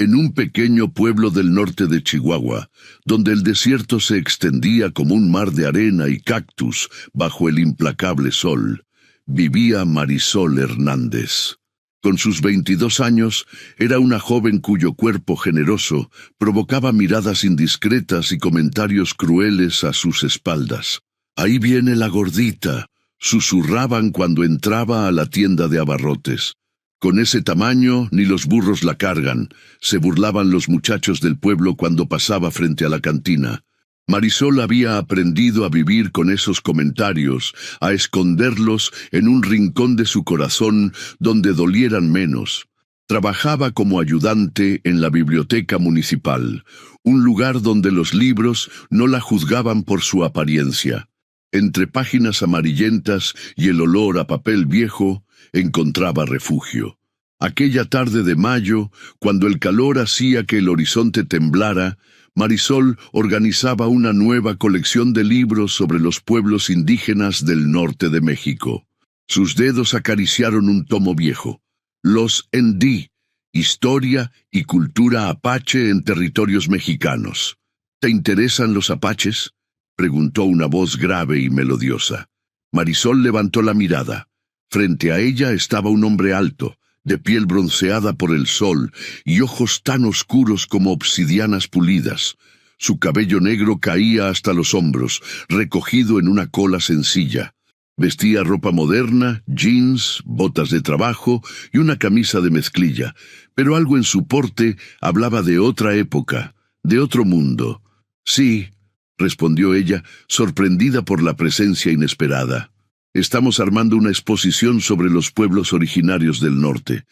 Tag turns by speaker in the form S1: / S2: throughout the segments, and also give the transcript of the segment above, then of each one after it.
S1: en un pequeño pueblo del norte de Chihuahua, donde el desierto se extendía como un mar de arena y cactus bajo el implacable sol, vivía Marisol Hernández. Con sus 22 años, era una joven cuyo cuerpo generoso provocaba miradas indiscretas y comentarios crueles a sus espaldas. «Ahí viene la gordita», susurraban cuando entraba a la tienda de abarrotes. «Con ese tamaño, ni los burros la cargan», se burlaban los muchachos del pueblo cuando pasaba frente a la cantina. Marisol había aprendido a vivir con esos comentarios, a esconderlos en un rincón de su corazón donde dolieran menos. Trabajaba como ayudante en la biblioteca municipal, un lugar donde los libros no la juzgaban por su apariencia. Entre páginas amarillentas y el olor a papel viejo, encontraba refugio. Aquella tarde de mayo, cuando el calor hacía que el horizonte temblara, Marisol organizaba una nueva colección de libros sobre los pueblos indígenas del norte de México. Sus dedos acariciaron un tomo viejo. Los Endí, Historia y Cultura Apache en Territorios Mexicanos. ¿Te interesan los apaches?, preguntó una voz grave y melodiosa. Marisol levantó la mirada. Frente a ella estaba un hombre alto, de piel bronceada por el sol y ojos tan oscuros como obsidianas pulidas. Su cabello negro caía hasta los hombros, recogido en una cola sencilla. Vestía ropa moderna, jeans, botas de trabajo y una camisa de mezclilla, pero algo en su porte hablaba de otra época, de otro mundo. «Sí», respondió ella, sorprendida por la presencia inesperada. «Estamos armando una exposición sobre los pueblos originarios del norte.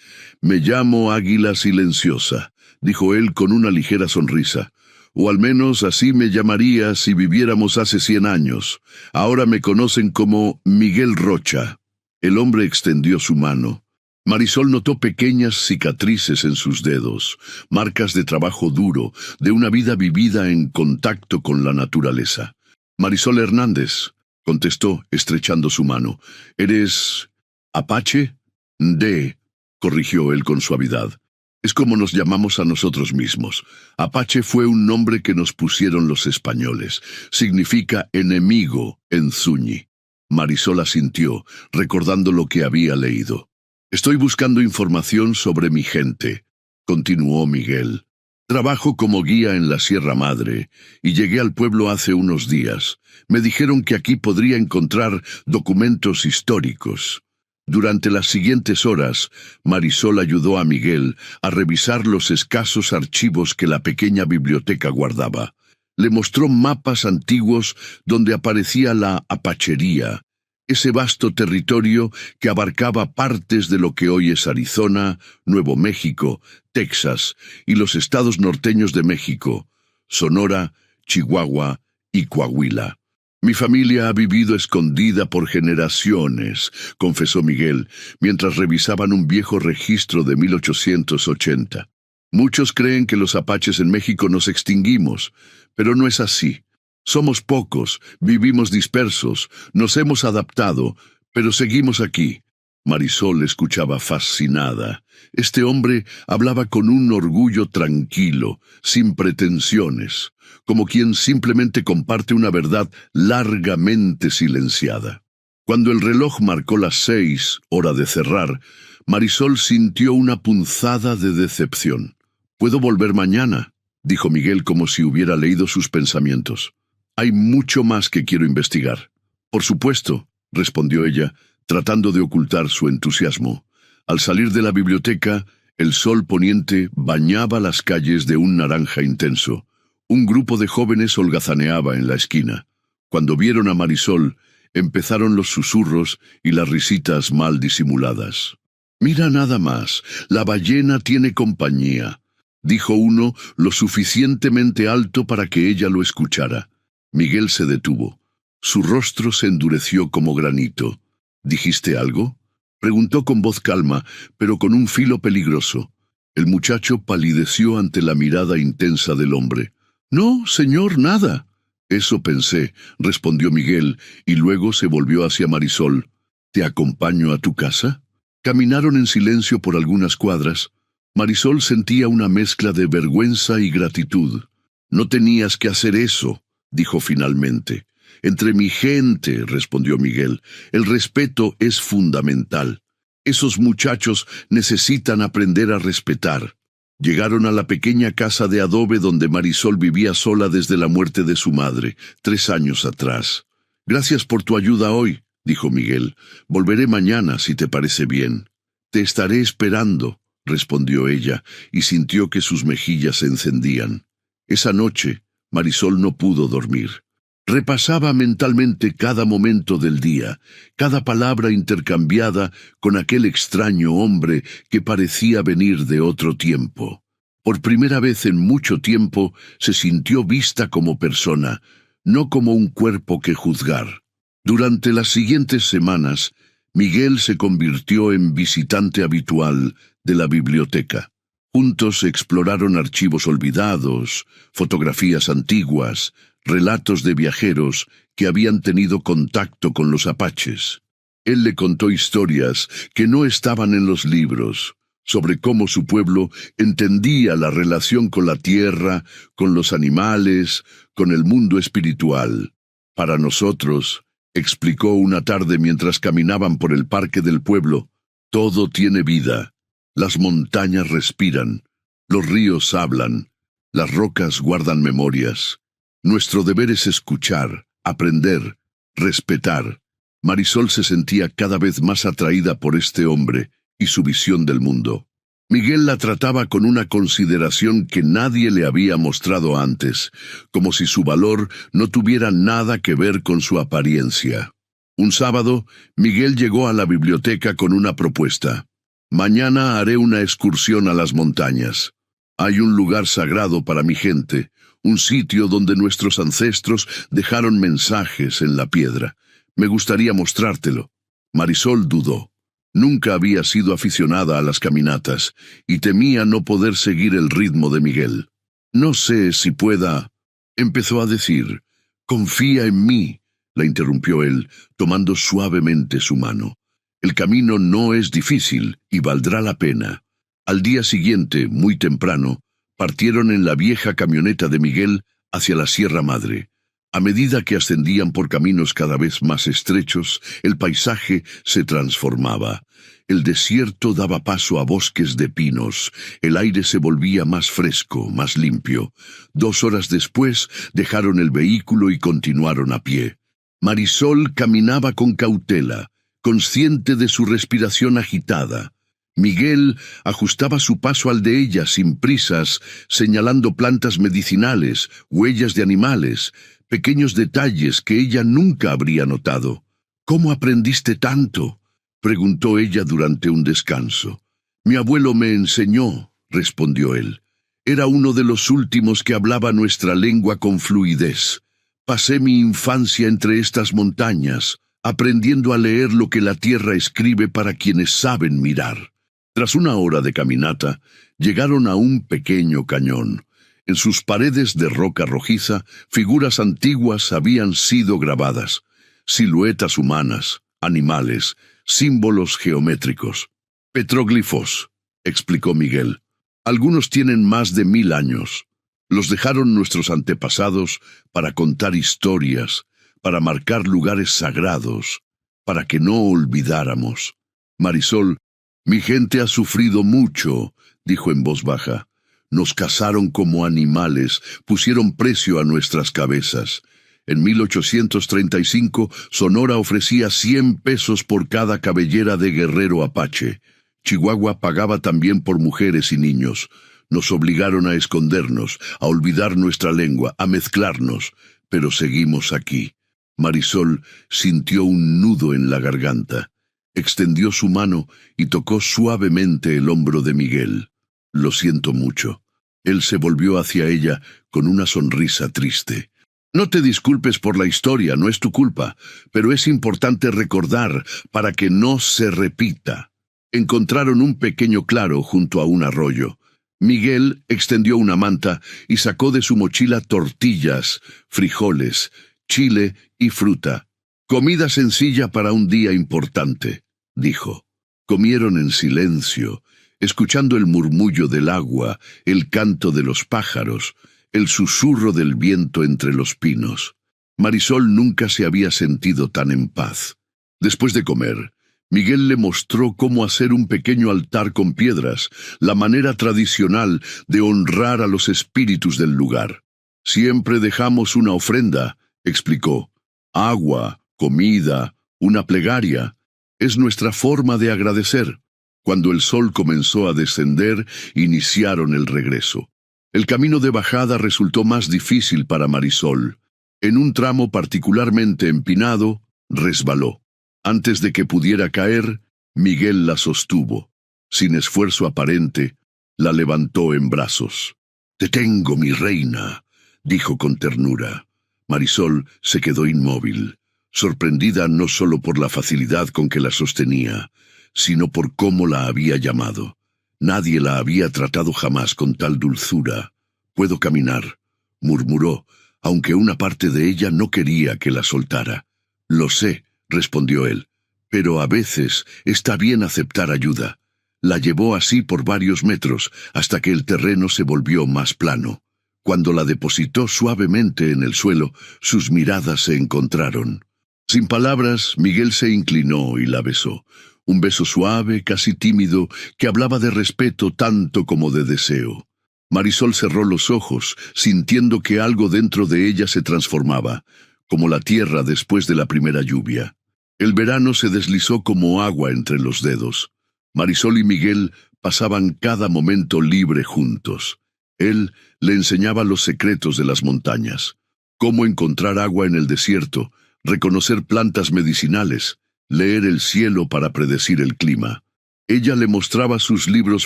S1: Me llamo Águila Silenciosa», dijo él con una ligera sonrisa. «O al menos así me llamaría si viviéramos hace 100 años. Ahora me conocen como Miguel Rocha». El hombre extendió su mano. Marisol notó pequeñas cicatrices en sus dedos, marcas de trabajo duro, de una vida vivida en contacto con la naturaleza. «Marisol Hernández», contestó, estrechando su mano. «¿Eres apache?» «Ndé», corrigió él con suavidad. «Es como nos llamamos a nosotros mismos. Apache fue un nombre que nos pusieron los españoles. Significa enemigo en Zuni». Marisol asintió, recordando lo que había leído. «Estoy buscando información sobre mi gente», continuó Miguel. «Trabajo como guía en la Sierra Madre y llegué al pueblo hace unos días. Me dijeron que aquí podría encontrar documentos históricos». Durante las siguientes horas, Marisol ayudó a Miguel a revisar los escasos archivos que la pequeña biblioteca guardaba. Le mostró mapas antiguos donde aparecía la apachería, ese vasto territorio que abarcaba partes de lo que hoy es Arizona, Nuevo México, Texas y los estados norteños de México, Sonora, Chihuahua y Coahuila. «Mi familia ha vivido escondida por generaciones», confesó Miguel, mientras revisaban un viejo registro de 1880. «Muchos creen que los apaches en México nos extinguimos, pero no es así. Somos pocos, vivimos dispersos, nos hemos adaptado, pero seguimos aquí». Marisol escuchaba fascinada. Este hombre hablaba con un orgullo tranquilo, sin pretensiones, como quien simplemente comparte una verdad largamente silenciada. Cuando el reloj marcó las 6, hora de cerrar, Marisol sintió una punzada de decepción. «¿Puedo volver mañana?», dijo Miguel como si hubiera leído sus pensamientos. «Hay mucho más que quiero investigar». «Por supuesto», respondió ella, tratando de ocultar su entusiasmo. Al salir de la biblioteca, el sol poniente bañaba las calles de un naranja intenso. Un grupo de jóvenes holgazaneaba en la esquina. Cuando vieron a Marisol, empezaron los susurros y las risitas mal disimuladas. «Mira nada más, la ballena tiene compañía», dijo uno lo suficientemente alto para que ella lo escuchara. Miguel se detuvo. Su rostro se endureció como granito. «¿Dijiste algo?», preguntó con voz calma, pero con un filo peligroso. El muchacho palideció ante la mirada intensa del hombre. «No, señor, nada». «Eso pensé», respondió Miguel, y luego se volvió hacia Marisol. «¿Te acompaño a tu casa?». Caminaron en silencio por algunas cuadras. Marisol sentía una mezcla de vergüenza y gratitud. «No tenías que hacer eso», dijo finalmente. «Entre mi gente», respondió Miguel, «el respeto es fundamental. Esos muchachos necesitan aprender a respetar». Llegaron a la pequeña casa de adobe donde Marisol vivía sola desde la muerte de su madre, 3 años atrás. «Gracias por tu ayuda hoy», dijo Miguel. «Volveré mañana, si te parece bien». «Te estaré esperando», respondió ella, y sintió que sus mejillas se encendían. Esa noche, Marisol no pudo dormir. Repasaba mentalmente cada momento del día, cada palabra intercambiada con aquel extraño hombre que parecía venir de otro tiempo. Por primera vez en mucho tiempo se sintió vista como persona, no como un cuerpo que juzgar. Durante las siguientes semanas, Miguel se convirtió en visitante habitual de la biblioteca. Juntos exploraron archivos olvidados, fotografías antiguas, relatos de viajeros que habían tenido contacto con los apaches. Él le contó historias que no estaban en los libros, sobre cómo su pueblo entendía la relación con la tierra, con los animales, con el mundo espiritual. «Para nosotros», explicó una tarde mientras caminaban por el parque del pueblo, «todo tiene vida. Las montañas respiran, los ríos hablan, las rocas guardan memorias. Nuestro deber es escuchar, aprender, respetar». Marisol se sentía cada vez más atraída por este hombre y su visión del mundo. Miguel la trataba con una consideración que nadie le había mostrado antes, como si su valor no tuviera nada que ver con su apariencia. Un sábado, Miguel llegó a la biblioteca con una propuesta. «Mañana haré una excursión a las montañas. Hay un lugar sagrado para mi gente, un sitio donde nuestros ancestros dejaron mensajes en la piedra. Me gustaría mostrártelo». Marisol dudó. Nunca había sido aficionada a las caminatas y temía no poder seguir el ritmo de Miguel. «No sé si pueda», empezó a decir. «Confía en mí», la interrumpió él, tomando suavemente su mano. «El camino no es difícil y valdrá la pena». Al día siguiente, muy temprano, partieron en la vieja camioneta de Miguel hacia la Sierra Madre. A medida que ascendían por caminos cada vez más estrechos, el paisaje se transformaba. El desierto daba paso a bosques de pinos, el aire se volvía más fresco, más limpio. 2 horas después dejaron el vehículo y continuaron a pie. Marisol caminaba con cautela, consciente de su respiración agitada. Miguel ajustaba su paso al de ella sin prisas, señalando plantas medicinales, huellas de animales, pequeños detalles que ella nunca habría notado. «¿Cómo aprendiste tanto?», preguntó ella durante un descanso. «Mi abuelo me enseñó», respondió él. «Era uno de los últimos que hablaba nuestra lengua con fluidez. Pasé mi infancia entre estas montañas, aprendiendo a leer lo que la tierra escribe para quienes saben mirar». Tras una hora de caminata, llegaron a un pequeño cañón. En sus paredes de roca rojiza, figuras antiguas habían sido grabadas. Siluetas humanas, animales, símbolos geométricos. «Petróglifos», explicó Miguel. «Algunos tienen más de 1000 años. Los dejaron nuestros antepasados para contar historias, para marcar lugares sagrados, para que no olvidáramos». Marisol: «Mi gente ha sufrido mucho», dijo en voz baja. «Nos cazaron como animales, pusieron precio a nuestras cabezas. En 1835, Sonora ofrecía 100 pesos por cada cabellera de guerrero apache. Chihuahua pagaba también por mujeres y niños. Nos obligaron a escondernos, a olvidar nuestra lengua, a mezclarnos, pero seguimos aquí». Marisol sintió un nudo en la garganta. Extendió su mano y tocó suavemente el hombro de Miguel. «Lo siento mucho». Él se volvió hacia ella con una sonrisa triste. «No te disculpes por la historia, no es tu culpa, pero es importante recordar para que no se repita». Encontraron un pequeño claro junto a un arroyo. Miguel extendió una manta y sacó de su mochila tortillas, frijoles, chile y fruta. «Comida sencilla para un día importante», dijo. Comieron en silencio, escuchando el murmullo del agua, el canto de los pájaros, el susurro del viento entre los pinos. Marisol nunca se había sentido tan en paz. Después de comer, Miguel le mostró cómo hacer un pequeño altar con piedras, la manera tradicional de honrar a los espíritus del lugar. Siempre dejamos una ofrenda, explicó. Agua, comida, una plegaria. Es nuestra forma de agradecer. Cuando el sol comenzó a descender, iniciaron el regreso. El camino de bajada resultó más difícil para Marisol. En un tramo particularmente empinado, resbaló. Antes de que pudiera caer, Miguel la sostuvo. Sin esfuerzo aparente, la levantó en brazos. «Te tengo, mi reina», dijo con ternura. Marisol se quedó inmóvil, sorprendida no solo por la facilidad con que la sostenía, sino por cómo la había llamado. Nadie la había tratado jamás con tal dulzura. «Puedo caminar», murmuró, aunque una parte de ella no quería que la soltara. «Lo sé», respondió él, «pero a veces está bien aceptar ayuda». La llevó así por varios metros, hasta que el terreno se volvió más plano. Cuando la depositó suavemente en el suelo, sus miradas se encontraron. Sin palabras, Miguel se inclinó y la besó. Un beso suave, casi tímido, que hablaba de respeto tanto como de deseo. Marisol cerró los ojos, sintiendo que algo dentro de ella se transformaba, como la tierra después de la primera lluvia. El verano se deslizó como agua entre los dedos. Marisol y Miguel pasaban cada momento libre juntos. Él le enseñaba los secretos de las montañas, cómo encontrar agua en el desierto, reconocer plantas medicinales, leer el cielo para predecir el clima. Ella le mostraba sus libros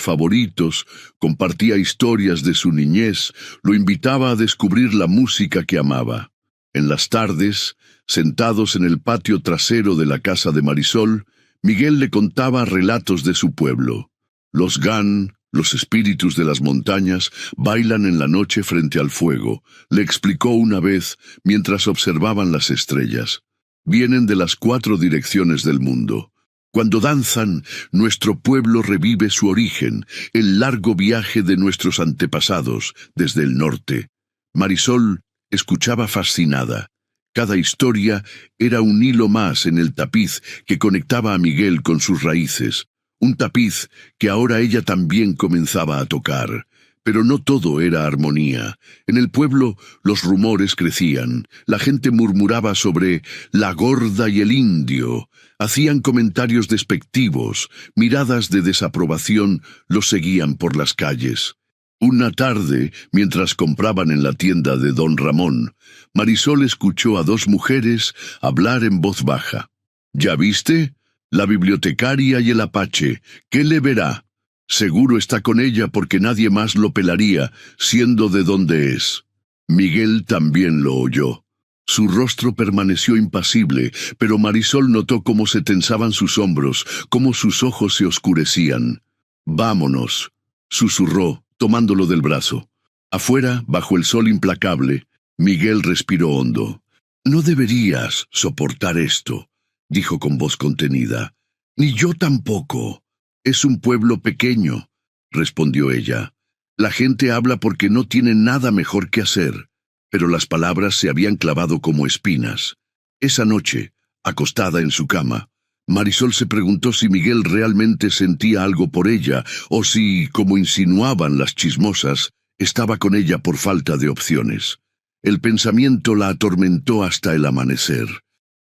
S1: favoritos, compartía historias de su niñez, lo invitaba a descubrir la música que amaba. En las tardes, sentados en el patio trasero de la casa de Marisol, Miguel le contaba relatos de su pueblo. Los Gan, los espíritus de las montañas, bailan en la noche frente al fuego, le explicó una vez mientras observaban las estrellas. Vienen de las 4 direcciones del mundo. Cuando danzan, nuestro pueblo revive su origen, el largo viaje de nuestros antepasados desde el norte. Marisol escuchaba fascinada. Cada historia era un hilo más en el tapiz que conectaba a Miguel con sus raíces. Un tapiz que ahora ella también comenzaba a tocar. Pero no todo era armonía. En el pueblo los rumores crecían. La gente murmuraba sobre la gorda y el indio. Hacían comentarios despectivos. Miradas de desaprobación los seguían por las calles. Una tarde, mientras compraban en la tienda de don Ramón, Marisol escuchó a 2 mujeres hablar en voz baja. «¿Ya viste? La bibliotecaria y el apache. ¿Qué le verá? Seguro está con ella porque nadie más lo pelaría, siendo de donde es». Miguel también lo oyó. Su rostro permaneció impasible, pero Marisol notó cómo se tensaban sus hombros, cómo sus ojos se oscurecían. «Vámonos», susurró, tomándolo del brazo. Afuera, bajo el sol implacable, Miguel respiró hondo. «No deberías soportar esto», dijo con voz contenida. «Ni yo tampoco. Es un pueblo pequeño», respondió ella. «La gente habla porque no tiene nada mejor que hacer». Pero las palabras se habían clavado como espinas. Esa noche, acostada en su cama, Marisol se preguntó si Miguel realmente sentía algo por ella, o si, como insinuaban las chismosas, estaba con ella por falta de opciones. El pensamiento la atormentó hasta el amanecer.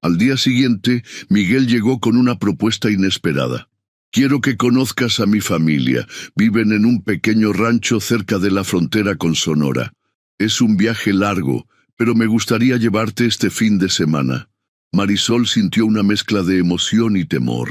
S1: Al día siguiente, Miguel llegó con una propuesta inesperada. «Quiero que conozcas a mi familia. Viven en un pequeño rancho cerca de la frontera con Sonora. Es un viaje largo, pero me gustaría llevarte este fin de semana». Marisol sintió una mezcla de emoción y temor.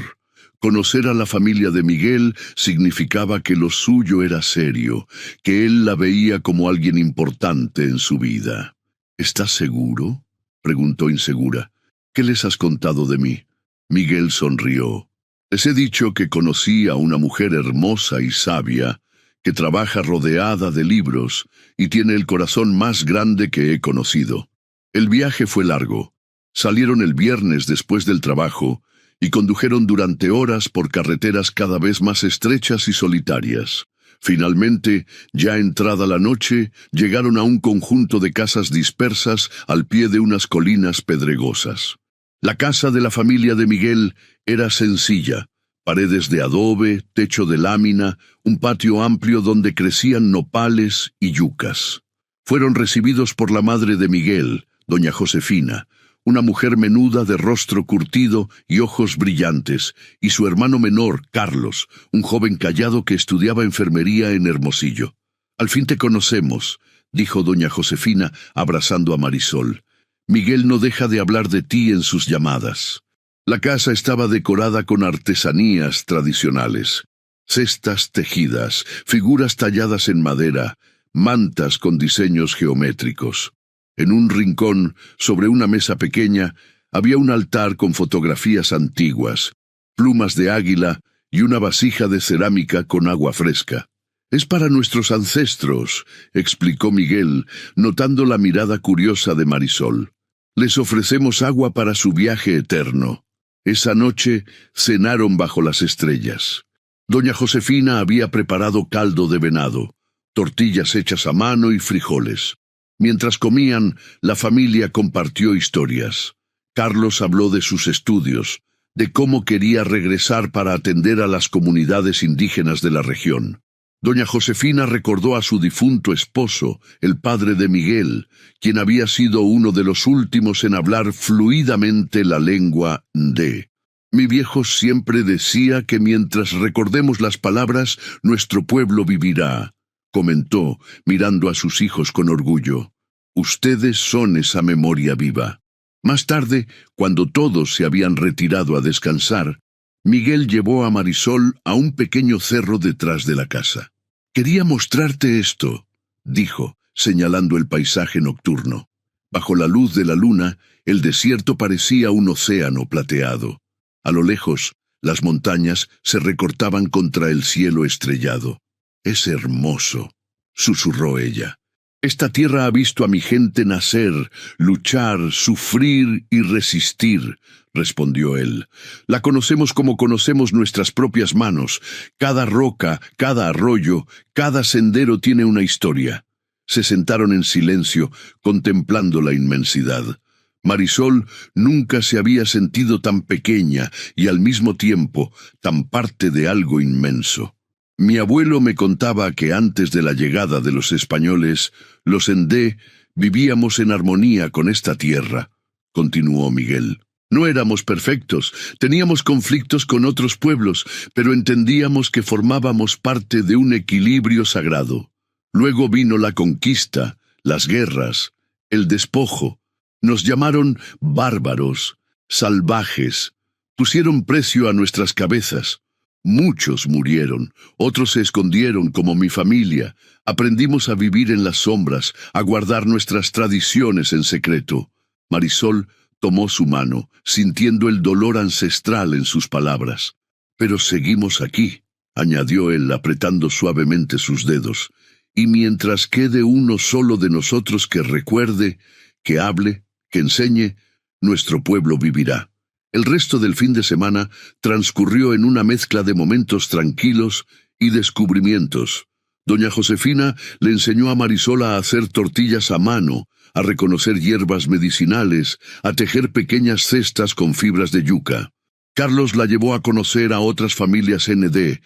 S1: Conocer a la familia de Miguel significaba que lo suyo era serio, que él la veía como alguien importante en su vida. «¿Estás seguro?», preguntó insegura. «¿Qué les has contado de mí?». Miguel sonrió. «Les he dicho que conocí a una mujer hermosa y sabia, que trabaja rodeada de libros y tiene el corazón más grande que he conocido. El viaje fue largo. Salieron el viernes después del trabajo y condujeron durante horas por carreteras cada vez más estrechas y solitarias. Finalmente, ya entrada la noche, llegaron a un conjunto de casas dispersas al pie de unas colinas pedregosas. La casa de la familia de Miguel era sencilla: paredes de adobe, techo de lámina, un patio amplio donde crecían nopales y yucas. Fueron recibidos por la madre de Miguel, doña Josefina, una mujer menuda de rostro curtido y ojos brillantes, y su hermano menor, Carlos, un joven callado que estudiaba enfermería en Hermosillo. «Al fin te conocemos», dijo doña Josefina, abrazando a Marisol. «Miguel no deja de hablar de ti en sus llamadas». La casa estaba decorada con artesanías tradicionales: cestas tejidas, figuras talladas en madera, mantas con diseños geométricos. En un rincón, sobre una mesa pequeña, había un altar con fotografías antiguas, plumas de águila y una vasija de cerámica con agua fresca. «Es para nuestros ancestros», explicó Miguel, notando la mirada curiosa de Marisol. «Les ofrecemos agua para su viaje eterno». Esa noche cenaron bajo las estrellas. Doña Josefina había preparado caldo de venado, tortillas hechas a mano y frijoles. Mientras comían, la familia compartió historias. Carlos habló de sus estudios, de cómo quería regresar para atender a las comunidades indígenas de la región. Doña Josefina recordó a su difunto esposo, el padre de Miguel, quien había sido uno de los últimos en hablar fluidamente la lengua ndé. «Mi viejo siempre decía que mientras recordemos las palabras, nuestro pueblo vivirá», comentó, mirando a sus hijos con orgullo. «Ustedes son esa memoria viva». Más tarde, cuando todos se habían retirado a descansar, Miguel llevó a Marisol a un pequeño cerro detrás de la casa. «Quería mostrarte esto», dijo, señalando el paisaje nocturno. Bajo la luz de la luna, el desierto parecía un océano plateado. A lo lejos, las montañas se recortaban contra el cielo estrellado. «Es hermoso», susurró ella. «Esta tierra ha visto a mi gente nacer, luchar, sufrir y resistir», respondió él. «La conocemos como conocemos nuestras propias manos. Cada roca, cada arroyo, cada sendero tiene una historia». Se sentaron en silencio, contemplando la inmensidad. Marisol nunca se había sentido tan pequeña y al mismo tiempo tan parte de algo inmenso. «Mi abuelo me contaba que antes de la llegada de los españoles, los ndé vivíamos en armonía con esta tierra», continuó Miguel. «No éramos perfectos, teníamos conflictos con otros pueblos, pero entendíamos que formábamos parte de un equilibrio sagrado. Luego vino la conquista, las guerras, el despojo. Nos llamaron bárbaros, salvajes, pusieron precio a nuestras cabezas. Muchos murieron, otros se escondieron como mi familia. Aprendimos a vivir en las sombras, a guardar nuestras tradiciones en secreto». Marisol tomó su mano, sintiendo el dolor ancestral en sus palabras. «Pero seguimos aquí», añadió él, apretando suavemente sus dedos. «Y mientras quede uno solo de nosotros que recuerde, que hable, que enseñe, nuestro pueblo vivirá». El resto del fin de semana transcurrió en una mezcla de momentos tranquilos y descubrimientos. Doña Josefina le enseñó a Marisol a hacer tortillas a mano, a reconocer hierbas medicinales, a tejer pequeñas cestas con fibras de yuca. Carlos la llevó a conocer a otras familias ndé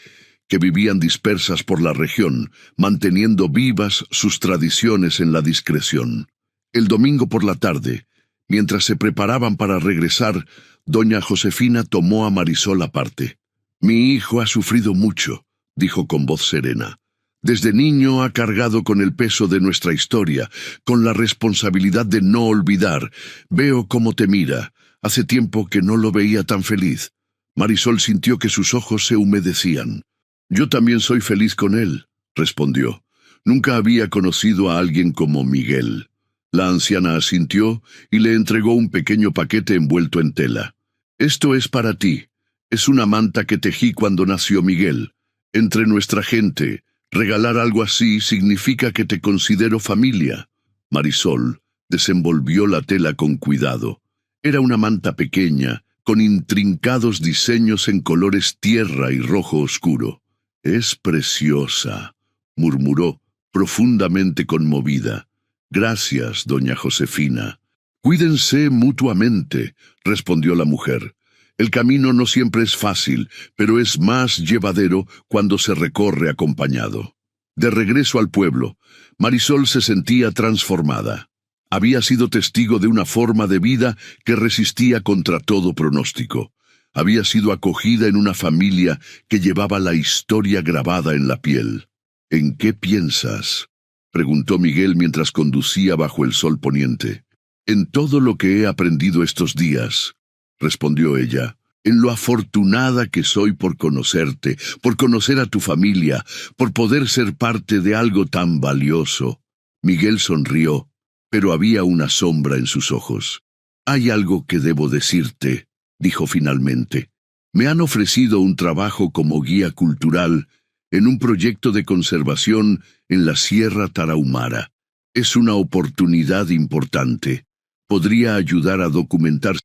S1: que vivían dispersas por la región, manteniendo vivas sus tradiciones en la discreción. El domingo por la tarde, mientras se preparaban para regresar, doña Josefina tomó a Marisol aparte. «Mi hijo ha sufrido mucho», dijo con voz serena. «Desde niño ha cargado con el peso de nuestra historia, con la responsabilidad de no olvidar. Veo cómo te mira. Hace tiempo que no lo veía tan feliz». Marisol sintió que sus ojos se humedecían. «Yo también soy feliz con él», respondió. «Nunca había conocido a alguien como Miguel». La anciana asintió y le entregó un pequeño paquete envuelto en tela. «Esto es para ti. Es una manta que tejí cuando nació Miguel. Entre nuestra gente, regalar algo así significa que te considero familia». Marisol desenvolvió la tela con cuidado. Era una manta pequeña, con intrincados diseños en colores tierra y rojo oscuro. «Es preciosa», murmuró, profundamente conmovida. «Gracias, doña Josefina». «Cuídense mutuamente», respondió la mujer. «El camino no siempre es fácil, pero es más llevadero cuando se recorre acompañado». De regreso al pueblo, Marisol se sentía transformada. Había sido testigo de una forma de vida que resistía contra todo pronóstico. Había sido acogida en una familia que llevaba la historia grabada en la piel. «¿En qué piensas?», preguntó Miguel mientras conducía bajo el sol poniente. «En todo lo que he aprendido estos días», respondió ella. «En lo afortunada que soy por conocerte, por conocer a tu familia, por poder ser parte de algo tan valioso». Miguel sonrió, pero había una sombra en sus ojos. «Hay algo que debo decirte», dijo finalmente. «Me han ofrecido un trabajo como guía cultural en un proyecto de conservación en la Sierra Tarahumara. Es una oportunidad importante. Podría ayudar a documentar».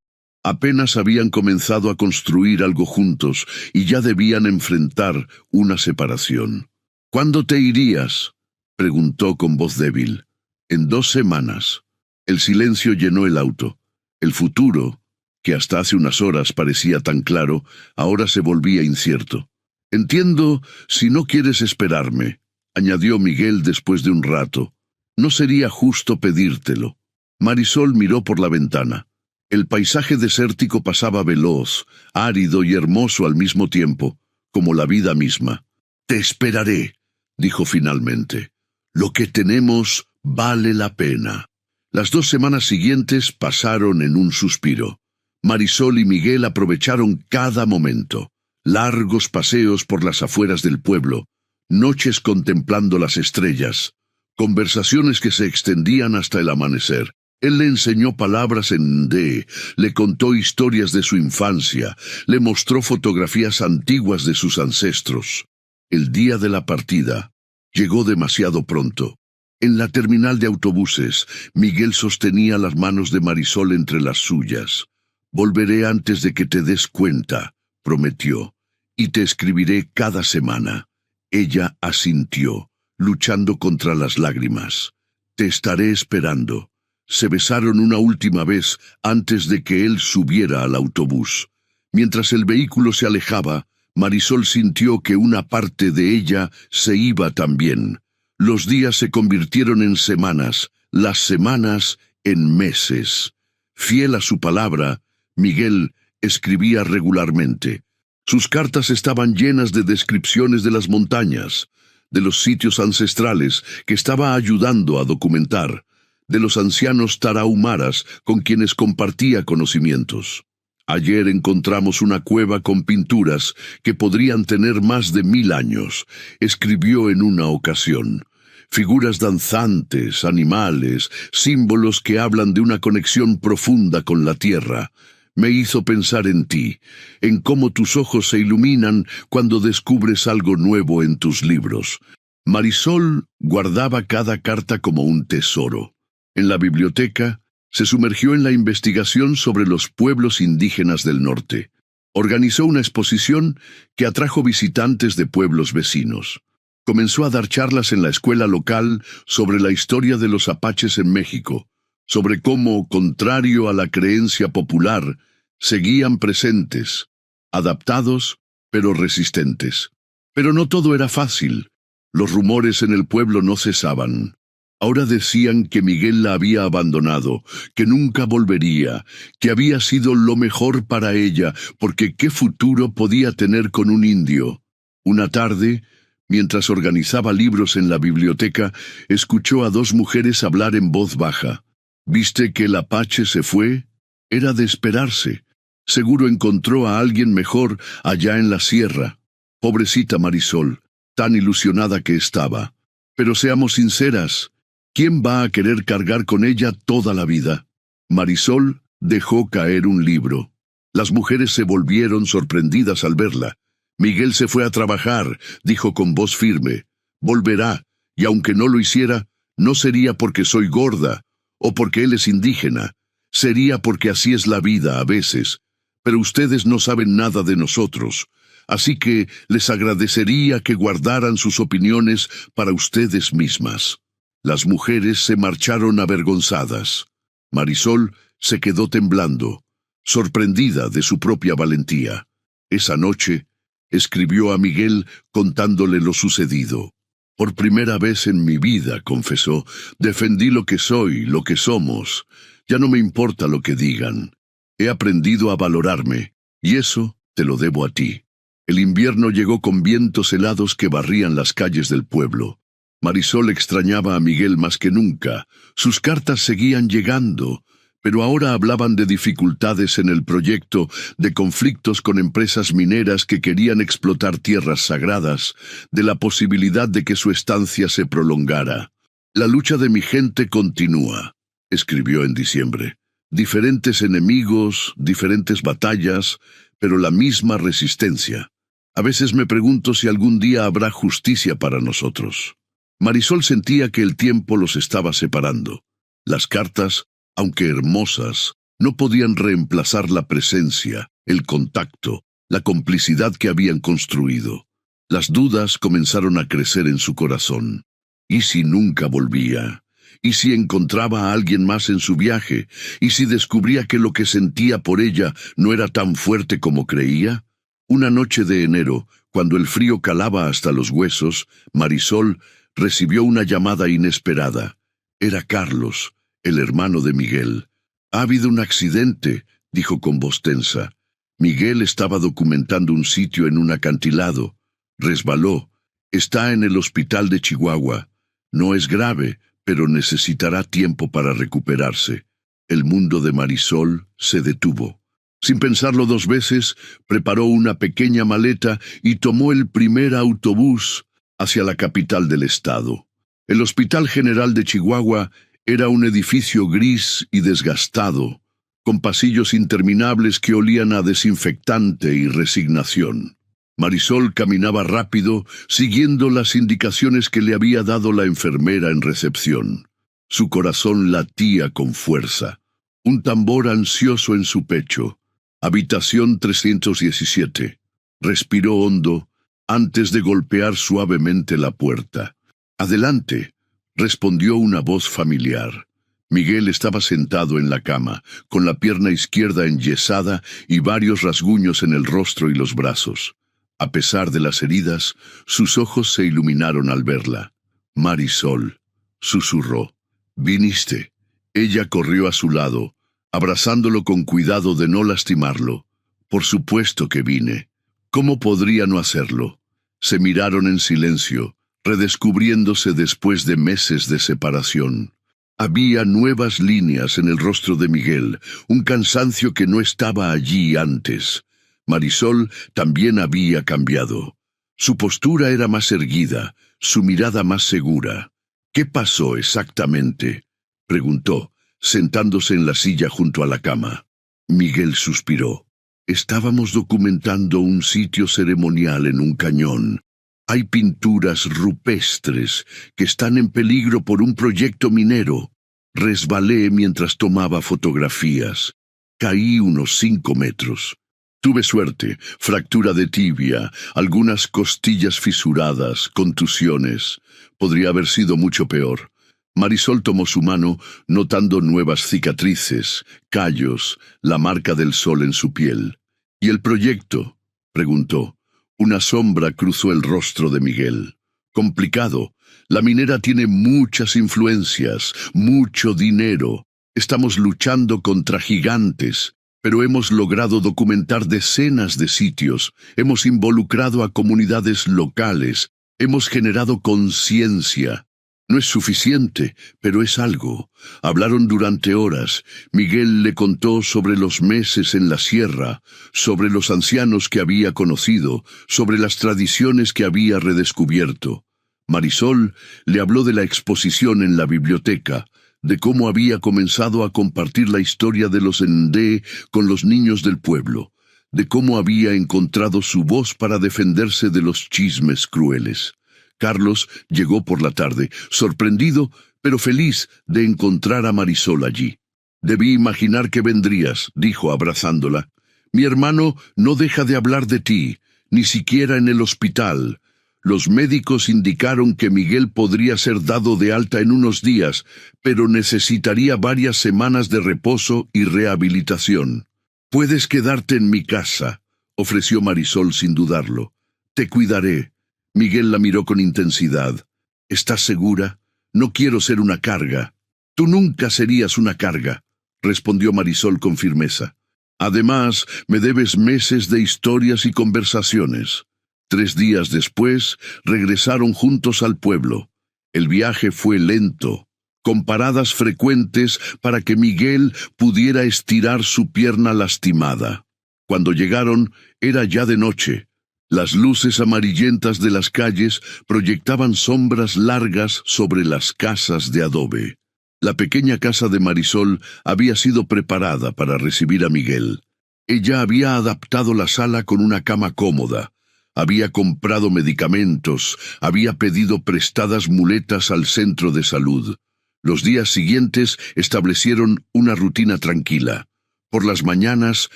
S1: Apenas habían comenzado a construir algo juntos y ya debían enfrentar una separación. «¿Cuándo te irías?», preguntó con voz débil. «En 2 semanas». El silencio llenó el auto. El futuro, que hasta hace unas horas parecía tan claro, ahora se volvía incierto. «Entiendo si no quieres esperarme», añadió Miguel después de un rato. «No sería justo pedírtelo». Marisol miró por la ventana. El paisaje desértico pasaba veloz, árido y hermoso al mismo tiempo, como la vida misma. «Te esperaré», dijo finalmente. «Lo que tenemos vale la pena». Las 2 semanas siguientes pasaron en un suspiro. Marisol y Miguel aprovecharon cada momento. Largos paseos por las afueras del pueblo, noches contemplando las estrellas, conversaciones que se extendían hasta el amanecer. Él le enseñó palabras en ndé, le contó historias de su infancia, le mostró fotografías antiguas de sus ancestros. El día de la partida llegó demasiado pronto. En la terminal de autobuses, Miguel sostenía las manos de Marisol entre las suyas. «Volveré antes de que te des cuenta», prometió, «y te escribiré cada semana». Ella asintió, luchando contra las lágrimas. «Te estaré esperando». Se besaron una última vez antes de que él subiera al autobús. Mientras el vehículo se alejaba, Marisol sintió que una parte de ella se iba también. Los días se convirtieron en semanas, las semanas en meses. Fiel a su palabra, Miguel escribía regularmente. Sus cartas estaban llenas de descripciones de las montañas, de los sitios ancestrales que estaba ayudando a documentar, de los ancianos tarahumaras con quienes compartía conocimientos. «Ayer encontramos una cueva con pinturas que podrían tener más de 1000 años», escribió en una ocasión. «Figuras danzantes, animales, símbolos que hablan de una conexión profunda con la tierra. Me hizo pensar en ti, en cómo tus ojos se iluminan cuando descubres algo nuevo en tus libros». Marisol guardaba cada carta como un tesoro. En la biblioteca, se sumergió en la investigación sobre los pueblos indígenas del norte. Organizó una exposición que atrajo visitantes de pueblos vecinos. Comenzó a dar charlas en la escuela local sobre la historia de los apaches en México, sobre cómo, contrario a la creencia popular, seguían presentes, adaptados, pero resistentes. Pero no todo era fácil. Los rumores en el pueblo no cesaban. Ahora decían que Miguel la había abandonado, que nunca volvería, que había sido lo mejor para ella, porque ¿qué futuro podía tener con un indio? Una tarde, mientras organizaba libros en la biblioteca, escuchó a 2 mujeres hablar en voz baja. «¿Viste que el apache se fue? Era de esperarse. Seguro encontró a alguien mejor allá en la sierra». Pobrecita Marisol, tan ilusionada que estaba. Pero seamos sinceras, ¿quién va a querer cargar con ella toda la vida? Marisol dejó caer un libro. Las mujeres se volvieron sorprendidas al verla. «Miguel se fue a trabajar», dijo con voz firme. «Volverá, y aunque no lo hiciera, no sería porque soy gorda, o porque él es indígena. Sería porque así es la vida a veces. pero ustedes no saben nada de nosotros, así que les agradecería que guardaran sus opiniones para ustedes mismas. Las mujeres se marcharon avergonzadas. Marisol se quedó temblando, sorprendida de su propia valentía. Esa noche, escribió a Miguel contándole lo sucedido. Por primera vez en mi vida, confesó, defendí lo que soy, lo que somos. Ya no me importa lo que digan. He aprendido a valorarme, y eso te lo debo a ti. El invierno llegó con vientos helados que barrían las calles del pueblo. Marisol extrañaba a Miguel más que nunca. Sus cartas seguían llegando, pero ahora hablaban de dificultades en el proyecto, de conflictos con empresas mineras que querían explotar tierras sagradas, de la posibilidad de que su estancia se prolongara. La lucha de mi gente continúa, escribió en diciembre. Diferentes enemigos, diferentes batallas, pero la misma resistencia. A veces me pregunto si algún día habrá justicia para nosotros. Marisol sentía que el tiempo los estaba separando. Las cartas, aunque hermosas, no podían reemplazar la presencia, el contacto, la complicidad que habían construido. Las dudas comenzaron a crecer en su corazón. ¿Y si nunca volvía? ¿Y si encontraba a alguien más en su viaje? ¿Y si descubría que lo que sentía por ella no era tan fuerte como creía? Una noche de enero, cuando el frío calaba hasta los huesos, Marisol recibió una llamada inesperada. Era Carlos, el hermano de Miguel. «Ha habido un accidente», dijo con voz tensa. Miguel estaba documentando un sitio en un acantilado. Resbaló. Está en el hospital de Chihuahua. No es grave, pero necesitará tiempo para recuperarse. El mundo de Marisol se detuvo. Sin pensarlo dos veces, preparó una pequeña maleta y tomó el primer autobús hacia la capital del estado. El Hospital General de Chihuahua era un edificio gris y desgastado, con pasillos interminables que olían a desinfectante y resignación. Marisol caminaba rápido, siguiendo las indicaciones que le había dado la enfermera en recepción. Su corazón latía con fuerza, un tambor ansioso en su pecho. Habitación 317. Respiró hondo antes de golpear suavemente la puerta. «Adelante», respondió una voz familiar. Miguel estaba sentado en la cama, con la pierna izquierda enyesada y varios rasguños en el rostro y los brazos. A pesar de las heridas, sus ojos se iluminaron al verla. «Marisol», susurró. «¿Viniste?» Ella corrió a su lado, abrazándolo con cuidado de no lastimarlo. «Por supuesto que vine. ¿Cómo podría no hacerlo?» Se miraron en silencio, redescubriéndose después de meses de separación. Había nuevas líneas en el rostro de Miguel, un cansancio que no estaba allí antes. Marisol también había cambiado. Su postura era más erguida, su mirada más segura. «¿Qué pasó exactamente?», preguntó, sentándose en la silla junto a la cama. Miguel suspiró. «Estábamos documentando un sitio ceremonial en un cañón. Hay pinturas rupestres que están en peligro por un proyecto minero. Resbalé mientras tomaba fotografías. Caí unos 5 metros. Tuve suerte, fractura de tibia, algunas costillas fisuradas, contusiones. Podría haber sido mucho peor». Marisol tomó su mano, notando nuevas cicatrices, callos, la marca del sol en su piel. «¿Y el proyecto?», preguntó. Una sombra cruzó el rostro de Miguel. «Complicado. La minera tiene muchas influencias, mucho dinero. Estamos luchando contra gigantes, pero hemos logrado documentar decenas de sitios. Hemos involucrado a comunidades locales. Hemos generado conciencia. No es suficiente, pero es algo». Hablaron durante horas. Miguel le contó sobre los meses en la sierra, sobre los ancianos que había conocido, sobre las tradiciones que había redescubierto. Marisol le habló de la exposición en la biblioteca, de cómo había comenzado a compartir la historia de los Ndé con los niños del pueblo, de cómo había encontrado su voz para defenderse de los chismes crueles. Carlos llegó por la tarde, sorprendido, pero feliz de encontrar a Marisol allí. «Debí imaginar que vendrías», dijo abrazándola. Mi hermano no deja de hablar de ti, ni siquiera en el hospital. Los médicos indicaron que Miguel podría ser dado de alta en unos días, pero necesitaría varias semanas de reposo y rehabilitación. Puedes quedarte en mi casa, ofreció Marisol sin dudarlo. Te cuidaré. Miguel la miró con intensidad. ¿Estás segura? No quiero ser una carga. Tú nunca serías una carga, respondió Marisol con firmeza. Además, me debes meses de historias y conversaciones. 3 días después, regresaron juntos al pueblo. El viaje fue lento, con paradas frecuentes para que Miguel pudiera estirar su pierna lastimada. Cuando llegaron, era ya de noche. Las luces amarillentas de las calles proyectaban sombras largas sobre las casas de adobe. La pequeña casa de Marisol había sido preparada para recibir a Miguel. Ella había adaptado la sala con una cama cómoda, había comprado medicamentos, había pedido prestadas muletas al centro de salud. Los días siguientes establecieron una rutina tranquila. Por las mañanas,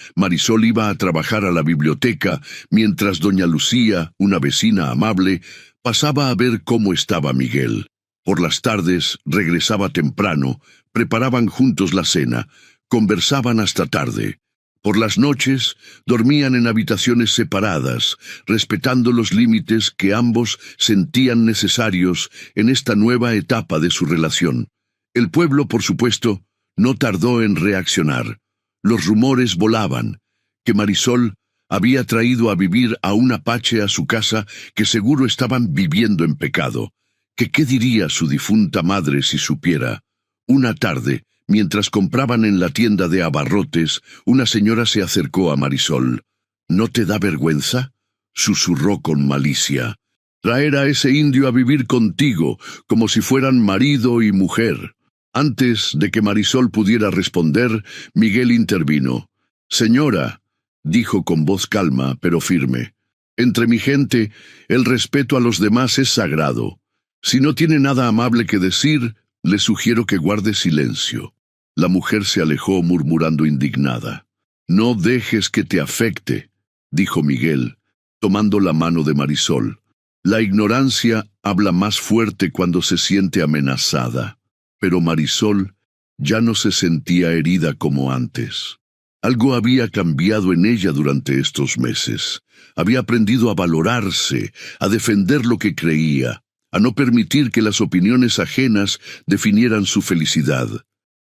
S1: Marisol iba a trabajar a la biblioteca, mientras doña Lucía, una vecina amable, pasaba a ver cómo estaba Miguel. Por las tardes regresaba temprano, preparaban juntos la cena, conversaban hasta tarde. Por las noches dormían en habitaciones separadas, respetando los límites que ambos sentían necesarios en esta nueva etapa de su relación. El pueblo, por supuesto, no tardó en reaccionar. Los rumores volaban, que Marisol había traído a vivir a un apache a su casa que seguro estaban viviendo en pecado. Que qué diría su difunta madre si supiera. Una tarde, mientras compraban en la tienda de abarrotes, una señora se acercó a Marisol. ¿No te da vergüenza?, susurró con malicia. Traer a ese indio a vivir contigo, como si fueran marido y mujer. Antes de que Marisol pudiera responder, Miguel intervino. Señora, dijo con voz calma pero firme, entre mi gente, el respeto a los demás es sagrado. Si no tiene nada amable que decir, le sugiero que guarde silencio. La mujer se alejó murmurando indignada. No dejes que te afecte, dijo Miguel, tomando la mano de Marisol. La ignorancia habla más fuerte cuando se siente amenazada. Pero Marisol ya no se sentía herida como antes. Algo había cambiado en ella durante estos meses. Había aprendido a valorarse, a defender lo que creía, a no permitir que las opiniones ajenas definieran su felicidad.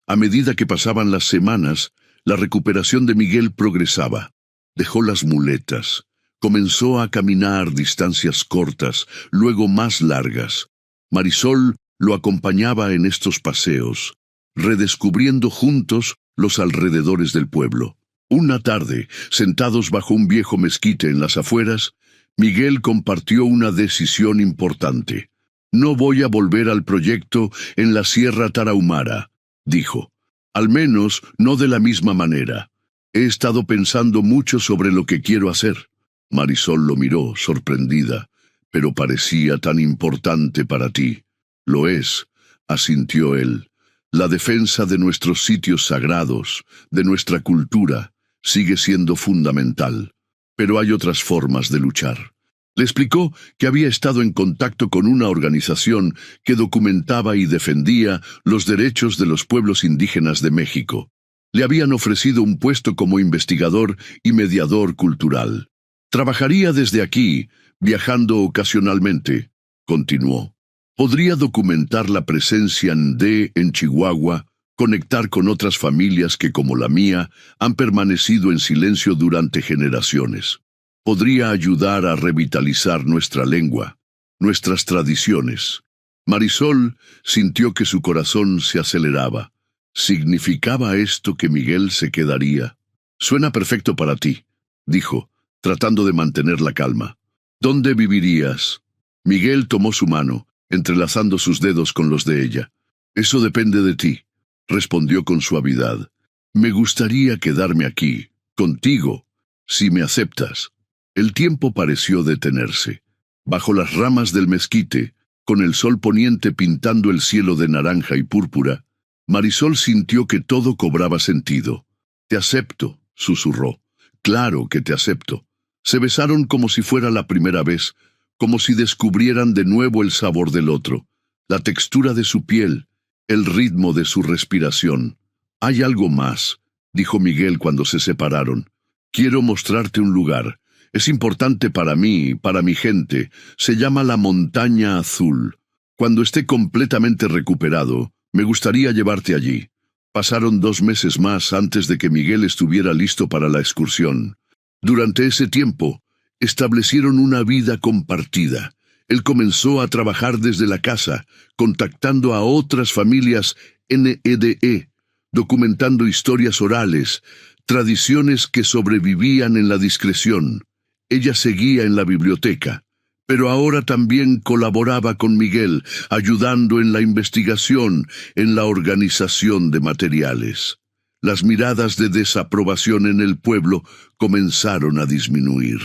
S1: A medida que pasaban las semanas, la recuperación de Miguel progresaba. Dejó las muletas, comenzó a caminar distancias cortas, luego más largas. Marisol lo acompañaba en estos paseos, redescubriendo juntos los alrededores del pueblo. Una tarde, sentados bajo un viejo mezquite en las afueras, Miguel compartió una decisión importante. No voy a volver al proyecto en la Sierra Tarahumara, dijo. Al menos no de la misma manera. He estado pensando mucho sobre lo que quiero hacer. Marisol lo miró, sorprendida. Pero parecía tan importante para ti. Lo es, asintió él. La defensa de nuestros sitios sagrados, de nuestra cultura, sigue siendo fundamental. Pero hay otras formas de luchar. Le explicó que había estado en contacto con una organización que documentaba y defendía los derechos de los pueblos indígenas de México. Le habían ofrecido un puesto como investigador y mediador cultural. Trabajaría desde aquí, viajando ocasionalmente, continuó. Podría documentar la presencia en Chihuahua, conectar con otras familias que, como la mía, han permanecido en silencio durante generaciones. Podría ayudar a revitalizar nuestra lengua, nuestras tradiciones. Marisol sintió que su corazón se aceleraba. ¿Significaba esto que Miguel se quedaría? Suena perfecto para ti, dijo, tratando de mantener la calma. ¿Dónde vivirías? Miguel tomó su mano, entrelazando sus dedos con los de ella. Eso depende de ti, respondió con suavidad. Me gustaría quedarme aquí, contigo, si me aceptas. El tiempo pareció detenerse. Bajo las ramas del mezquite, con el sol poniente pintando el cielo de naranja y púrpura, Marisol sintió que todo cobraba sentido. Te acepto, susurró. Claro que te acepto. Se besaron como si fuera la primera vez, como si descubrieran de nuevo el sabor del otro, la textura de su piel, el ritmo de su respiración. Hay algo más, dijo Miguel cuando se separaron. Quiero mostrarte un lugar. Es importante para mí, para mi gente. Se llama la Montaña Azul. Cuando esté completamente recuperado, me gustaría llevarte allí. Pasaron 2 meses más antes de que Miguel estuviera listo para la excursión. Durante ese tiempo, establecieron una vida compartida. Él comenzó a trabajar desde la casa, contactando a otras familias NEDE, documentando historias orales, tradiciones que sobrevivían en la discreción. Ella seguía en la biblioteca, pero ahora también colaboraba con Miguel, ayudando en la investigación, en la organización de materiales. Las miradas de desaprobación en el pueblo comenzaron a disminuir.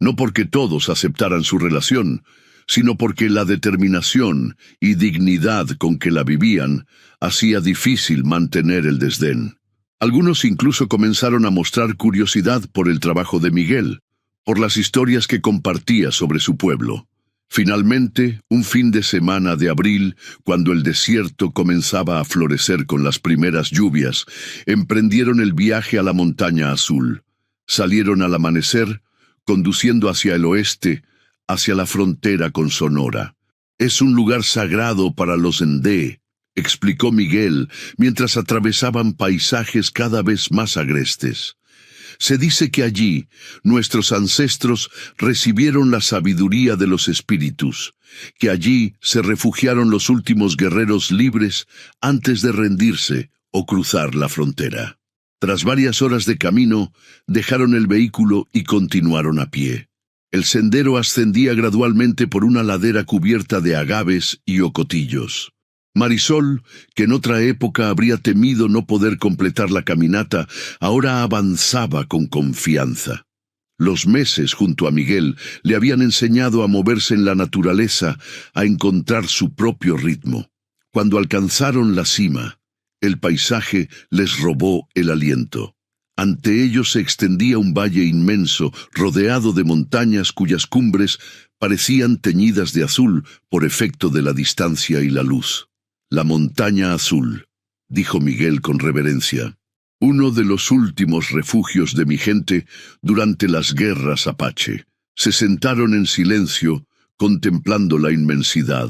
S1: No porque todos aceptaran su relación, sino porque la determinación y dignidad con que la vivían hacía difícil mantener el desdén. Algunos incluso comenzaron a mostrar curiosidad por el trabajo de Miguel, por las historias que compartía sobre su pueblo. Finalmente, un fin de semana de abril, cuando el desierto comenzaba a florecer con las primeras lluvias, emprendieron el viaje a la Montaña Azul. Salieron al amanecer, conduciendo hacia el oeste, hacia la frontera con Sonora. Es un lugar sagrado para los Ndé, explicó Miguel, mientras atravesaban paisajes cada vez más agrestes. Se dice que allí nuestros ancestros recibieron la sabiduría de los espíritus, que allí se refugiaron los últimos guerreros libres antes de rendirse o cruzar la frontera. Tras varias horas de camino, dejaron el vehículo y continuaron a pie. El sendero ascendía gradualmente por una ladera cubierta de agaves y ocotillos. Marisol, que en otra época habría temido no poder completar la caminata, ahora avanzaba con confianza. Los meses junto a Miguel le habían enseñado a moverse en la naturaleza, a encontrar su propio ritmo. Cuando alcanzaron la cima, el paisaje les robó el aliento. Ante ellos se extendía un valle inmenso, rodeado de montañas cuyas cumbres parecían teñidas de azul por efecto de la distancia y la luz. La Montaña Azul, dijo Miguel con reverencia, uno de los últimos refugios de mi gente durante las guerras apache. Se sentaron en silencio, contemplando la inmensidad.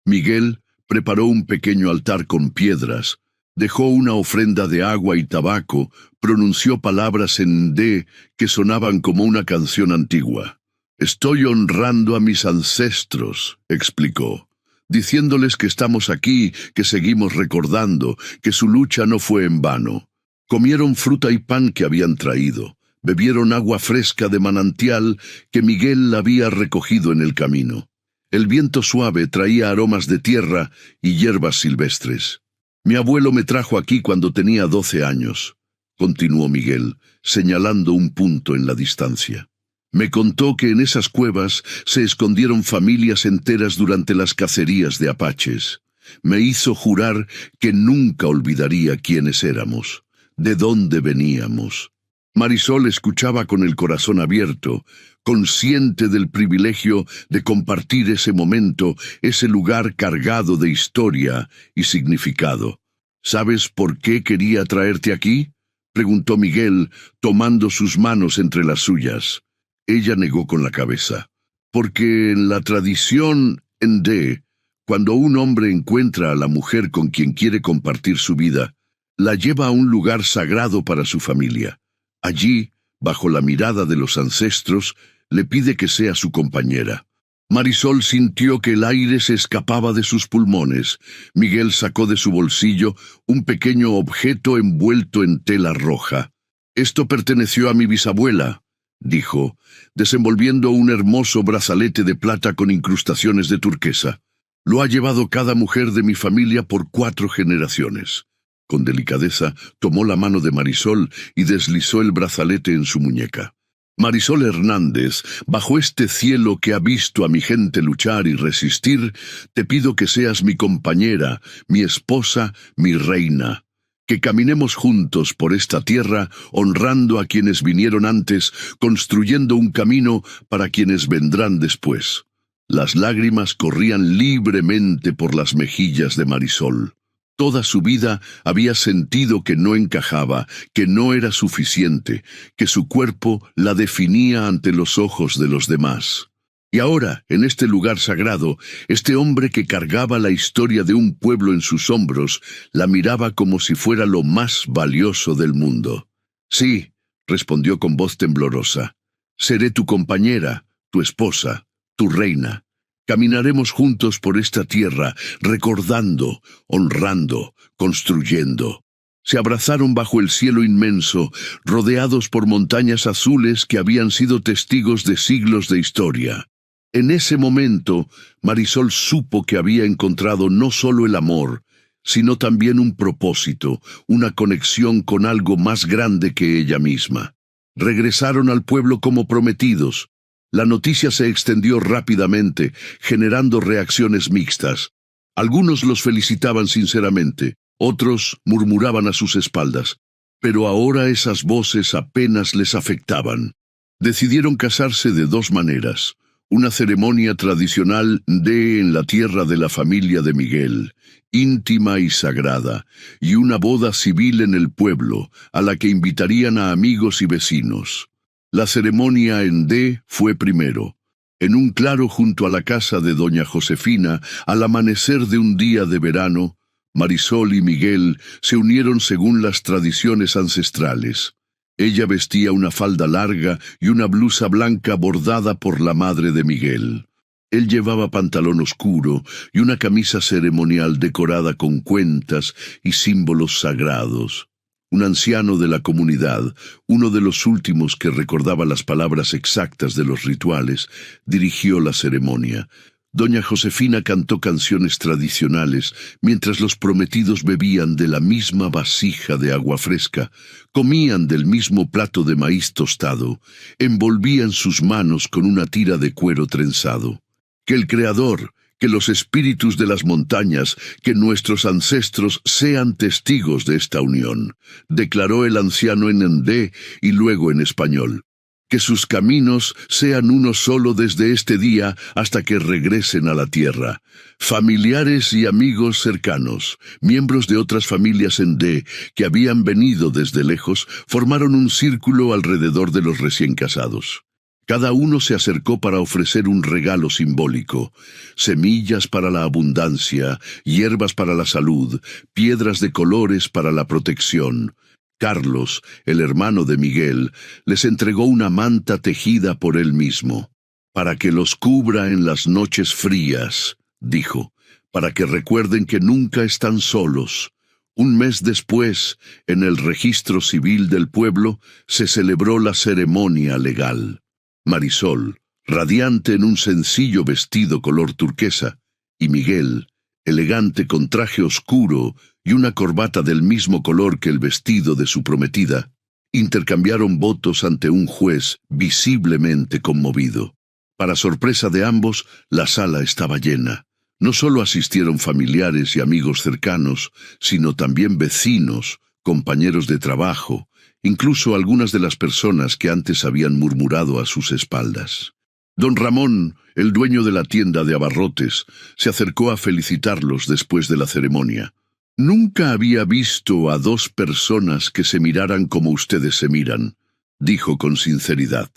S1: Miguel preparó un pequeño altar con piedras, dejó una ofrenda de agua y tabaco, pronunció palabras en Ndé que sonaban como una canción antigua. «Estoy honrando a mis ancestros», explicó, diciéndoles que estamos aquí, que seguimos recordando, que su lucha no fue en vano. Comieron fruta y pan que habían traído, bebieron agua fresca de manantial que Miguel había recogido en el camino. El viento suave traía aromas de tierra y hierbas silvestres. «Mi abuelo me trajo aquí cuando tenía 12 años», continuó Miguel, señalando un punto en la distancia. «Me contó que en esas cuevas se escondieron familias enteras durante las cacerías de apaches. Me hizo jurar que nunca olvidaría quiénes éramos, de dónde veníamos». Marisol escuchaba con el corazón abierto, consciente del privilegio de compartir ese momento, ese lugar cargado de historia y significado. «¿Sabes por qué quería traerte aquí?», preguntó Miguel, tomando sus manos entre las suyas. Ella negó con la cabeza. «Porque en la tradición Ndé, cuando un hombre encuentra a la mujer con quien quiere compartir su vida, la lleva a un lugar sagrado para su familia. Allí, bajo la mirada de los ancestros, le pide que sea su compañera». Marisol sintió que el aire se escapaba de sus pulmones. Miguel sacó de su bolsillo un pequeño objeto envuelto en tela roja. «Esto perteneció a mi bisabuela», dijo, desenvolviendo un hermoso brazalete de plata con incrustaciones de turquesa. «Lo ha llevado cada mujer de mi familia por 4 generaciones». Con delicadeza tomó la mano de Marisol y deslizó el brazalete en su muñeca. «Marisol Hernández, bajo este cielo que ha visto a mi gente luchar y resistir, te pido que seas mi compañera, mi esposa, mi reina. Que caminemos juntos por esta tierra, honrando a quienes vinieron antes, construyendo un camino para quienes vendrán después. Las lágrimas corrían libremente por las mejillas de Marisol. Toda su vida había sentido que no encajaba, que no era suficiente, que su cuerpo la definía ante los ojos de los demás. Y ahora, en este lugar sagrado, este hombre que cargaba la historia de un pueblo en sus hombros, la miraba como si fuera lo más valioso del mundo. «Sí», respondió con voz temblorosa, «seré tu compañera, tu esposa, tu reina. Caminaremos juntos por esta tierra, recordando, honrando, construyendo». Se abrazaron bajo el cielo inmenso, rodeados por montañas azules que habían sido testigos de siglos de historia. En ese momento, Marisol supo que había encontrado no solo el amor, sino también un propósito, una conexión con algo más grande que ella misma. Regresaron al pueblo como prometidos. La noticia se extendió rápidamente, generando reacciones mixtas. Algunos los felicitaban sinceramente, otros murmuraban a sus espaldas. Pero ahora esas voces apenas les afectaban. Decidieron casarse de dos maneras. Una ceremonia tradicional en la tierra de la familia de Miguel, íntima y sagrada, y una boda civil en el pueblo, a la que invitarían a amigos y vecinos. La ceremonia en fue primero, en un claro junto a la casa de doña Josefina, al amanecer de un día de verano. Marisol y Miguel se unieron según las tradiciones ancestrales. Ella vestía una falda larga y una blusa blanca bordada por la madre de Miguel. Él llevaba pantalón oscuro y una camisa ceremonial decorada con cuentas y símbolos sagrados. Un anciano de la comunidad, uno de los últimos que recordaba las palabras exactas de los rituales, dirigió la ceremonia. Doña Josefina cantó canciones tradicionales, mientras los prometidos bebían de la misma vasija de agua fresca, comían del mismo plato de maíz tostado, envolvían sus manos con una tira de cuero trenzado. Que el Creador, que los espíritus de las montañas, que nuestros ancestros sean testigos de esta unión, declaró el anciano en endé y luego en español. Que sus caminos sean uno solo desde este día hasta que regresen a la tierra. Familiares y amigos cercanos, miembros de otras familias endé que habían venido desde lejos, formaron un círculo alrededor de los recién casados. Cada uno se acercó para ofrecer un regalo simbólico: semillas para la abundancia, hierbas para la salud, piedras de colores para la protección. Carlos, el hermano de Miguel, les entregó una manta tejida por él mismo. «Para que los cubra en las noches frías», dijo, «para que recuerden que nunca están solos». Un mes después, en el registro civil del pueblo, se celebró la ceremonia legal. Marisol, radiante en un sencillo vestido color turquesa, y Miguel, elegante con traje oscuro y una corbata del mismo color que el vestido de su prometida, intercambiaron votos ante un juez visiblemente conmovido. Para sorpresa de ambos, la sala estaba llena. No solo asistieron familiares y amigos cercanos, sino también vecinos, compañeros de trabajo, incluso algunas de las personas que antes habían murmurado a sus espaldas. Don Ramón, el dueño de la tienda de abarrotes, se acercó a felicitarlos después de la ceremonia. «Nunca había visto a dos personas que se miraran como ustedes se miran», dijo con sinceridad.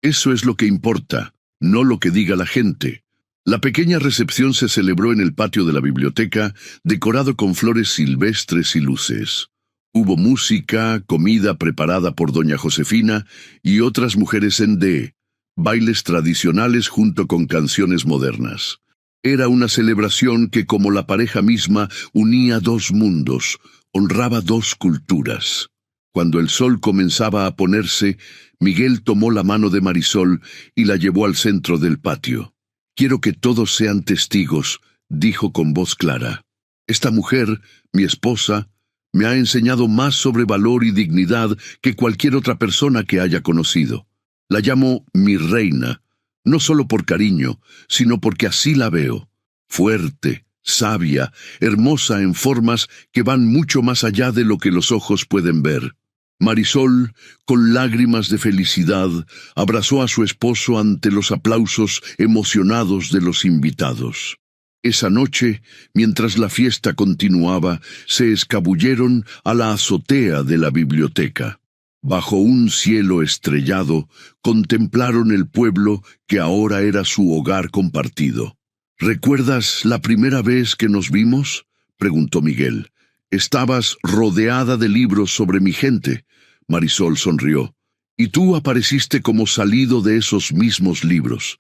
S1: «Eso es lo que importa, no lo que diga la gente». La pequeña recepción se celebró en el patio de la biblioteca, decorado con flores silvestres y luces. Hubo música, comida preparada por doña Josefina y otras mujeres endé, bailes tradicionales junto con canciones modernas. Era una celebración que, como la pareja misma, unía dos mundos, honraba dos culturas. Cuando el sol comenzaba a ponerse, Miguel tomó la mano de Marisol y la llevó al centro del patio. «Quiero que todos sean testigos», dijo con voz clara. «Esta mujer, mi esposa, me ha enseñado más sobre valor y dignidad que cualquier otra persona que haya conocido. La llamo mi reina, no solo por cariño, sino porque así la veo, fuerte, sabia, hermosa en formas que van mucho más allá de lo que los ojos pueden ver. Marisol, con lágrimas de felicidad, abrazó a su esposo ante los aplausos emocionados de los invitados. Esa noche, mientras la fiesta continuaba, se escabulleron a la azotea de la biblioteca. Bajo un cielo estrellado, contemplaron el pueblo que ahora era su hogar compartido. ¿Recuerdas la primera vez que nos vimos?, preguntó Miguel. Estabas rodeada de libros sobre mi gente. Marisol sonrió. Y tú apareciste como salido de esos mismos libros.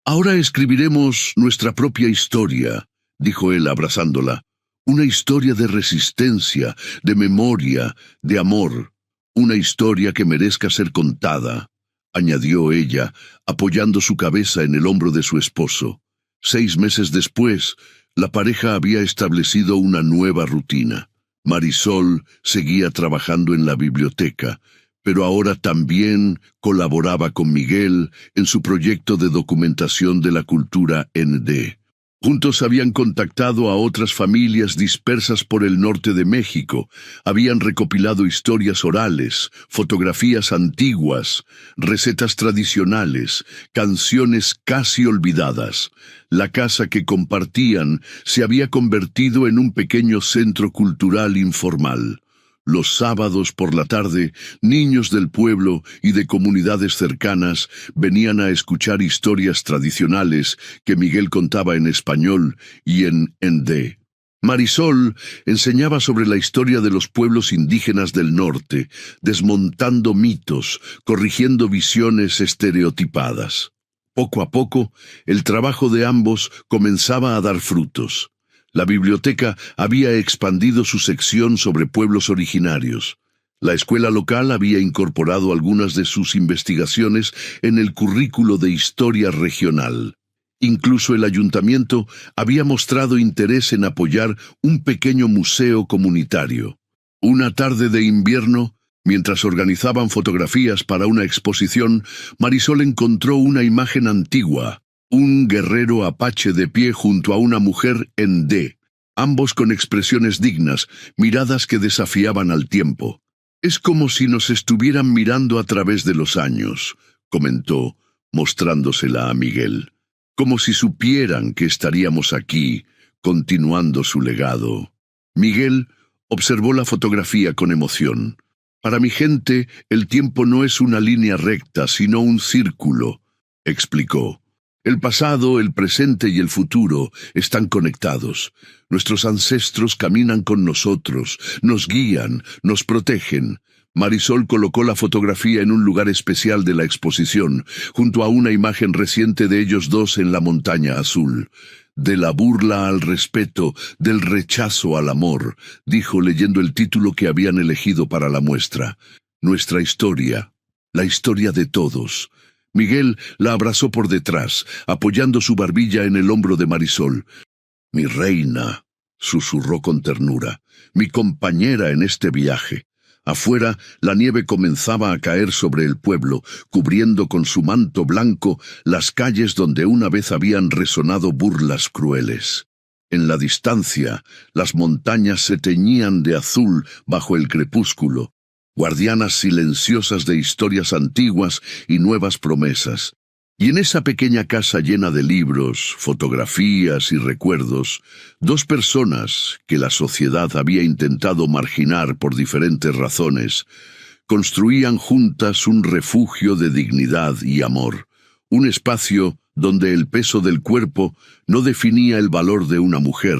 S1: Ahora escribiremos nuestra propia historia, dijo él abrazándola. Una historia de resistencia, de memoria, de amor. Una historia que merezca ser contada, añadió ella, apoyando su cabeza en el hombro de su esposo. 6 meses después, la pareja había establecido una nueva rutina. Marisol seguía trabajando en la biblioteca, pero ahora también colaboraba con Miguel en su proyecto de documentación de la cultura ND. Juntos habían contactado a otras familias dispersas por el norte de México, habían recopilado historias orales, fotografías antiguas, recetas tradicionales, canciones casi olvidadas. La casa que compartían se había convertido en un pequeño centro cultural informal. Los sábados por la tarde, niños del pueblo y de comunidades cercanas venían a escuchar historias tradicionales que Miguel contaba en español y en ND. Marisol enseñaba sobre la historia de los pueblos indígenas del norte, desmontando mitos, corrigiendo visiones estereotipadas. Poco a poco, el trabajo de ambos comenzaba a dar frutos. La biblioteca había expandido su sección sobre pueblos originarios. La escuela local había incorporado algunas de sus investigaciones en el currículo de historia regional. Incluso el ayuntamiento había mostrado interés en apoyar un pequeño museo comunitario. Una tarde de invierno, mientras organizaban fotografías para una exposición, Marisol encontró una imagen antigua. Un guerrero apache de pie junto a una mujer en D, ambos con expresiones dignas, miradas que desafiaban al tiempo. Es como si nos estuvieran mirando a través de los años, comentó, mostrándosela a Miguel. Como si supieran que estaríamos aquí, continuando su legado. Miguel observó la fotografía con emoción. Para mi gente, el tiempo no es una línea recta, sino un círculo, explicó. El pasado, el presente y el futuro están conectados. Nuestros ancestros caminan con nosotros, nos guían, nos protegen. Marisol colocó la fotografía en un lugar especial de la exposición, junto a una imagen reciente de ellos dos en la montaña azul. De la burla al respeto, del rechazo al amor, dijo leyendo el título que habían elegido para la muestra. Nuestra historia, la historia de todos. Miguel la abrazó por detrás, apoyando su barbilla en el hombro de Marisol. «Mi reina», susurró con ternura, «mi compañera en este viaje». Afuera, la nieve comenzaba a caer sobre el pueblo, cubriendo con su manto blanco las calles donde una vez habían resonado burlas crueles. En la distancia, las montañas se teñían de azul bajo el crepúsculo, guardianas silenciosas de historias antiguas y nuevas promesas. Y en esa pequeña casa llena de libros, fotografías y recuerdos, 2 personas que la sociedad había intentado marginar por diferentes razones, construían juntas un refugio de dignidad y amor, un espacio donde el peso del cuerpo no definía el valor de una mujer,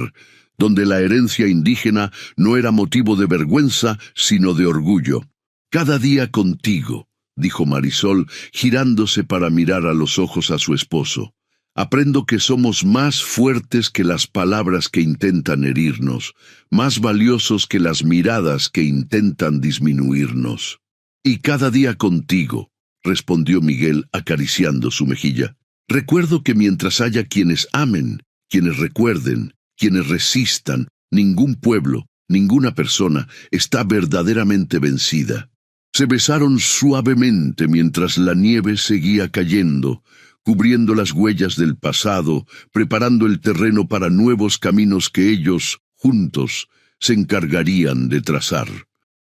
S1: donde la herencia indígena no era motivo de vergüenza, sino de orgullo. «Cada día contigo», dijo Marisol, girándose para mirar a los ojos a su esposo. «Aprendo que somos más fuertes que las palabras que intentan herirnos, más valiosos que las miradas que intentan disminuirnos». «Y cada día contigo», respondió Miguel acariciando su mejilla. «Recuerdo que mientras haya quienes amen, quienes recuerden, quienes resistan, ningún pueblo, ninguna persona está verdaderamente vencida». Se besaron suavemente mientras la nieve seguía cayendo, cubriendo las huellas del pasado, preparando el terreno para nuevos caminos que ellos, juntos, se encargarían de trazar.